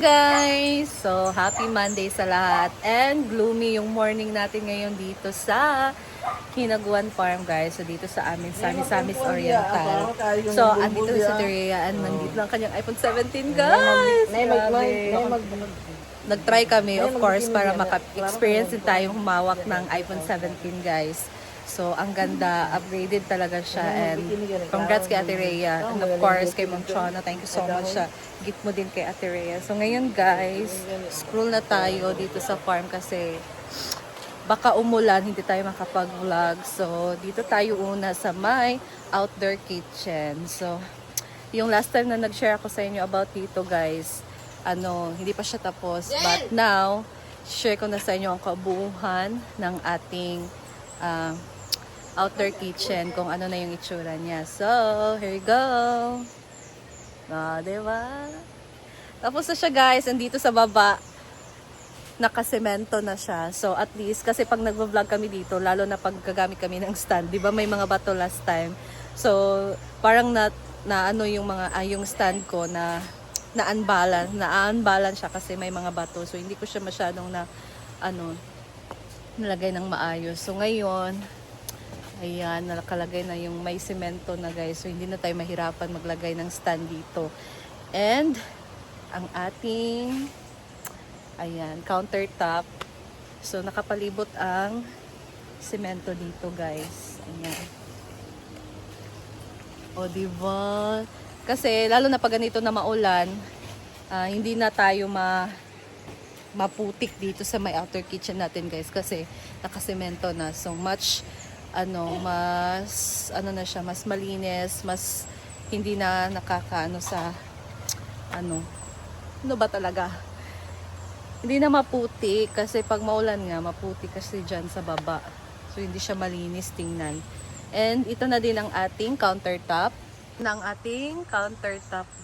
Guys, so happy Monday sa lahat and gloomy yung morning natin ngayon dito sa Hinaguan Farm guys. So dito sa amin sa Misamis Oriental. So andito na si Terea and nandito lang kanyang iPhone 17 guys. Grabe. Nag-try kami of course para maka-experience din tayong humawak ng iPhone 17 guys. So, ang ganda, upgraded talaga siya, and congrats kay Ate Rhea, and of course, kay Ma'am Chona, thank you so much siya. Gift mo din kay Ate Rhea. So, ngayon guys, scroll na tayo dito sa farm kasi baka umulan, hindi tayo makapag-vlog. So, dito tayo una sa my outdoor kitchen. So, yung last time na nag-share ako sa inyo about dito guys, hindi pa siya tapos, but now, share ko na sa inyo ang kabuuhan ng ating outdoor kitchen, kung ano na yung itsura niya. So, here you go. Diba? Tapos na siya guys, andito sa baba, nakasemento na siya. So, at least, kasi pag nag-vlog kami dito, lalo na pag gagamit kami ng stand, diba may mga bato last time. So, parang yung stand ko na-unbalance siya kasi may mga bato. So, hindi ko siya masyadong nalagay ng maayos. So, ngayon, ayan, nakalagay na yung may semento na guys. So, hindi na tayo mahirapan maglagay ng stand dito. And, ang ating, ayan, countertop. So, nakapalibot ang semento dito guys. Ayan. O, diba? Kasi, lalo na pag ganito na maulan, hindi na tayo maputik dito sa may outer kitchen natin guys. Kasi, nakasemento na. So, mas malinis, mas hindi na hindi na maputi kasi pag maulan nga maputi kasi dyan sa baba, so hindi siya malinis tingnan. And ito na din ang ating countertop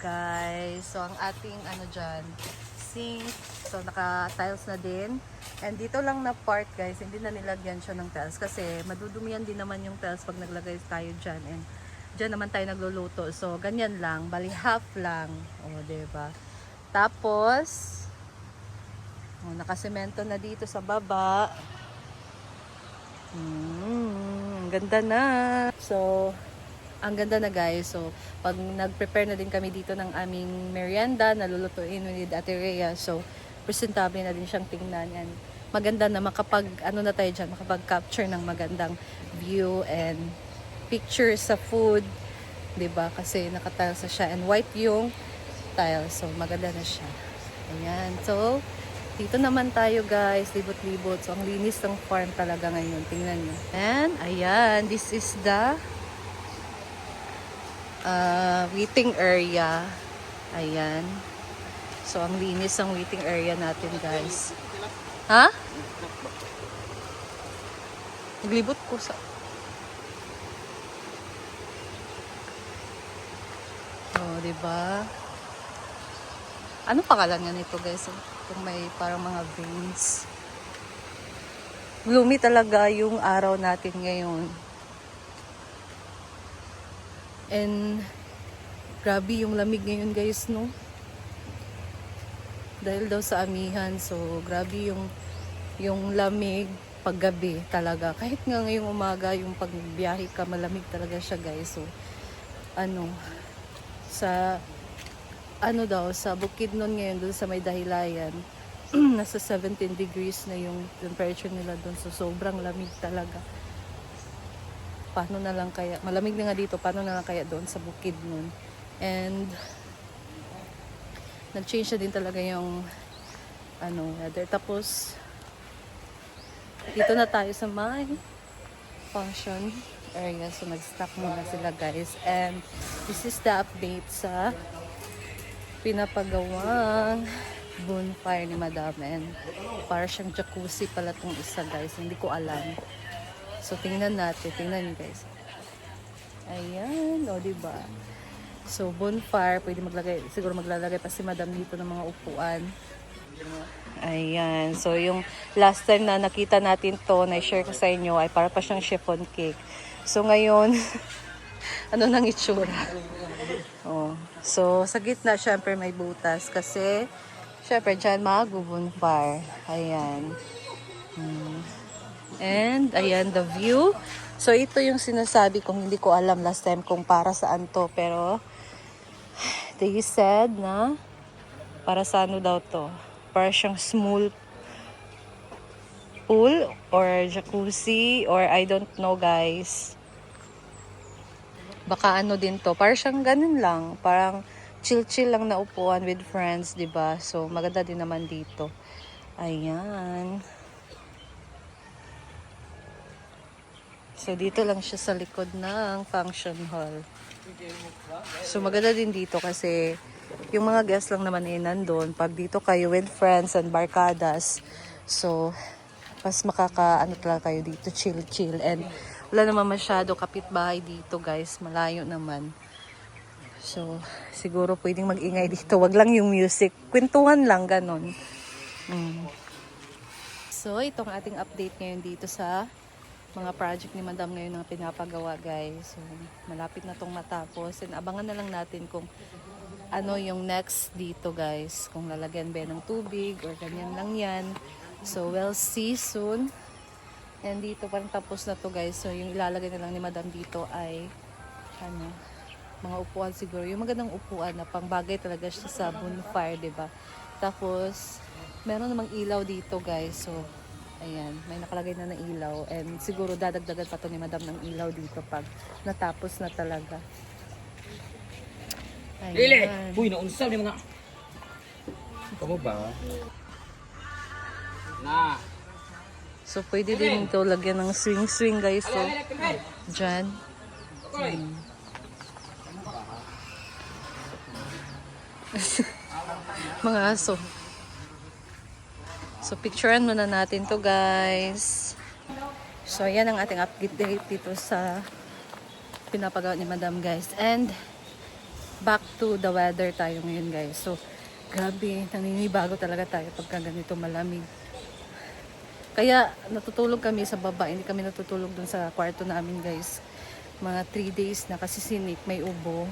guys. So ang ating dyan sink, so naka tiles na din. And dito lang na part guys, hindi na nilagyan siya ng tiles kasi madudumihan din naman yung tiles pag naglagay tayo dyan. And dyan naman tayo nagluluto. So ganyan lang, bali half lang. O diba? Tapos, nakasemento na dito sa baba. Ganda na. So, ang ganda na guys. So, pag nag-prepare na din kami dito ng aming merienda, nalulutuin with Ate Rhea. So, presentable na din siyang tingnan. And maganda na makapag-capture ng magandang view and pictures sa food. 'Di ba? Kasi naka-tiles na siya and white yung tile. So, maganda na siya. Ayan. So, dito naman tayo guys, libot-libot. So, ang linis ng farm talaga ngayon. Tingnan nyo. And, ayan. This is the waiting area. Ayan. So, ang linis ang waiting area natin, guys. Ha? Naglibot ko sa... Oh, diba? Ano pangalan nga nito, guys? Kung may parang mga veins. Gloomy talaga yung araw natin ngayon. And, grabe yung lamig ngayon, guys, no? Dahil daw sa amihan, so grabe yung lamig paggabi talaga. Kahit nga ngayong umaga, yung pagbiyahe ka, malamig talaga siya guys. So, sa Bukidnon ngayon, doon sa may Dahilayan, nasa 17 degrees na yung temperature nila doon. So, sobrang lamig talaga. Paano na lang kaya, malamig na nga dito, paano na lang kaya doon sa Bukidnon? And, nag-change na din talaga yung weather. Tapos dito na tayo sa my function area. So nag-stop muna sila guys. And this is the update sa pinapagawang bonfire ni Madam. And para siyang jacuzzi pala tong isa guys. Hindi ko alam. So tingnan natin. Tingnan nyo guys. Ayan. O diba? So, bonfire, pwede siguro maglalagay pa si Madam dito ng mga upuan. Ayan. So, yung last time na nakita natin to, na-share ko sa inyo, ay para pa siyang chiffon cake. So, ngayon, ano nang itsura? Oh. So, sa gitna, syempre may butas kasi Syempre, dyan mag-bonfire. Ayan. And, ayan, the view. So, ito yung sinasabi kong hindi ko alam last time kung para saan to. Pero, they said na para sa ano daw to. Para siyang small pool or jacuzzi or I don't know guys. Baka ano din to. Para siyang ganun lang. Parang chill-chill lang na upuan with friends, 'di ba? So, maganda din naman dito. Ayan. So, dito lang siya sa likod ng function hall. So, maganda din dito kasi yung mga guests lang naman nandun. Pag dito kayo with friends and barkadas, so, mas makaka-ano talaga kayo dito, chill-chill. And wala naman masyado kapitbahay dito, guys. Malayo naman. So, siguro pwedeng mag-ingay dito. Wag lang yung music. Kwentuhan lang, ganon. So, itong ating update ngayon dito sa mga project ni Madam ngayon na pinapagawa, guys. So, malapit na tong matapos. And abangan na lang natin kung ano yung next dito, guys. Kung lalagyan ba ng tubig or ganyan lang yan. So, we'll see soon. And dito parang tapos na to, guys. So, yung ilalagay na lang ni Madam dito ay ano, mga upuan siguro. Yung magandang upuan na pangbagay talaga siya sa bonfire, diba? Tapos, meron namang ilaw dito, guys. So, ayan, may nakalagay na ng ilaw. And siguro dadagdagan pa to ni Madam ng ilaw dito pag natapos na talaga. Ayan. Uy, naunsaw ni mga. Kamu ba? Na. So, pwede din ito lagyan ng swing-swing, guys. So, dyan. Mga aso. So, picturean muna natin to, guys. So, yan ang ating update dito sa pinapagawa ni Madam, guys. And, back to the weather tayo ngayon, guys. So, grabe, naninibago talaga tayo pagka ganito malamig. Kaya, natutulog kami sa baba. Hindi kami natutulog dun sa kwarto namin, guys. Mga 3 days na kasi sinik, may ubo.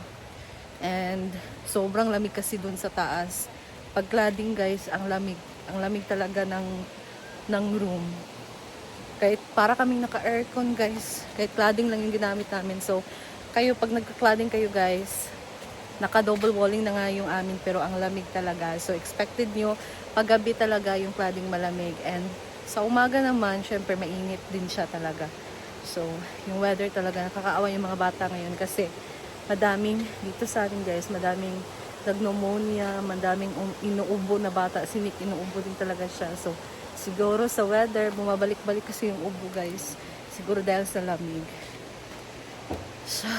And, sobrang lamig kasi dun sa taas. Pag cladding, guys, ang lamig. Ang lamig talaga ng room. Kahit para kaming naka-aircon, guys. Kahit cladding lang yung ginamit namin. So, kayo, pag nagka-cladding kayo, guys, naka-double walling na nga yung amin, pero ang lamig talaga. So, expected nyo, paggabi talaga yung cladding malamig. And, sa umaga naman, syempre, mainit din siya talaga. So, yung weather talaga, nakakaawa yung mga bata ngayon kasi madaming, dito sa atin, guys, madaming nagpneumonia, madaming inuubo na bata. Sinik, inuubo din talaga siya. So, siguro sa weather, bumabalik-balik kasi yung ubo, guys. Siguro dahil sa lamig. So,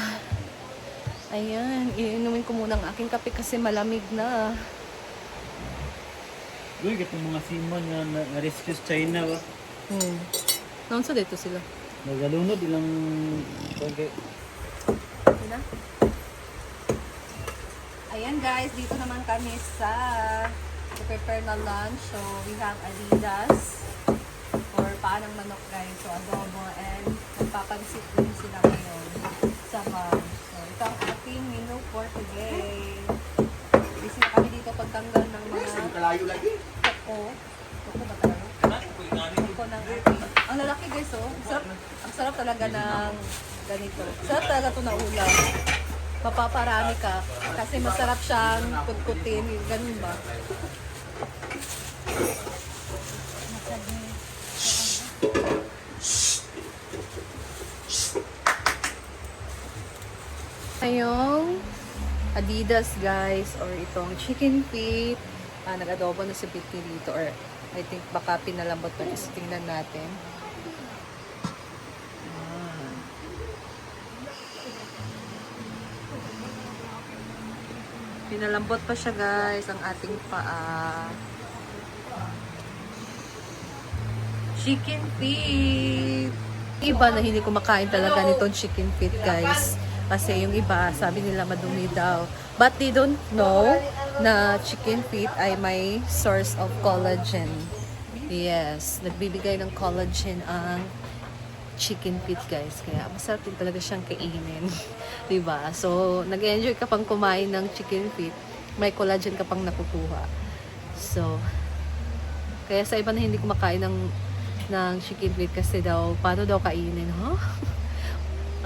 ayan, iinumin ko muna ang aking kape kasi malamig na. Uy, katong mga seaman na na-rescue sa China ba? Naunsa dito sila? Nagalunod ilang okay. Sila? Ayan, guys, dito naman kami sa prepare na lunch. So, we have Adidas or paanang manok, guys. So, adobo and nagpapansit din sila ngayon sa bar. So, ito ang ating menu for today. Busy na kami dito pagtanggal ng mga toko. Toko ba talaga? Toko ng ating. Ang lalaki, guys, oh. Ang sarap talaga ng ganito. Sarap talaga ito na ulam. Mapaparami ka kasi masarap siyang kutkutin, ganun ba? Ayong Adidas, guys, or itong chicken feet. Nag-adobo na si Vicky dito, or I think baka pinalambot pa. Tingnan natin. Pinalambot pa siya, guys, ang ating paa. Chicken feet. Iba na hindi kumakain talaga nitong chicken feet, guys. Kasi yung iba, sabi nila madumi daw. But they don't know na chicken feet ay may source of collagen. Yes, nagbibigay ng collagen ang chicken feet, guys. Kaya masarap din talaga siyang kainin. Diba? So, nag-enjoy ka pang kumain ng chicken feet, may collagen ka pang nakukuha. So, kaya sa iba na hindi kumakain ng chicken feet kasi daw, paano daw kainin, huh?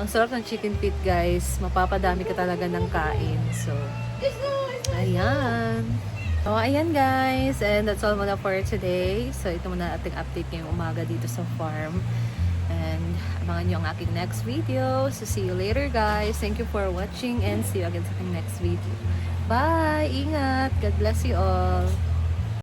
Ang sarap ng chicken feet, guys. Mapapadami ka talaga ng kain. So, ayan. So, ayan guys. And that's all muna for today. So, ito muna ating update ngayong umaga dito sa farm. And abangan nyo ang aking next video. So, see you later guys. Thank you for watching and see you again sa aking next video. Bye! Ingat! God bless you all!